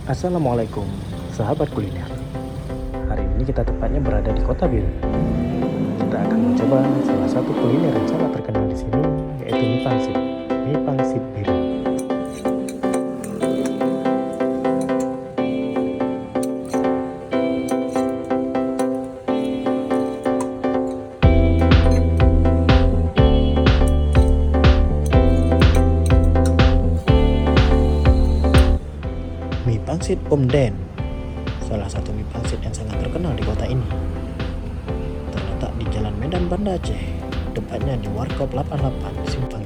Assalamualaikum, sahabat kuliner. Hari ini kita tepatnya berada di Kota Biru. Kita akan mencoba salah satu kuliner yang sangat terkenal di sini, yaitu mie pangsit. Mie pangsit biru. Mie pangsit Om Den, salah satu mie pangsit yang sangat terkenal di kota ini. Terletak di Jalan Medan Banda Aceh, tepatnya di Warkop 88 Simpang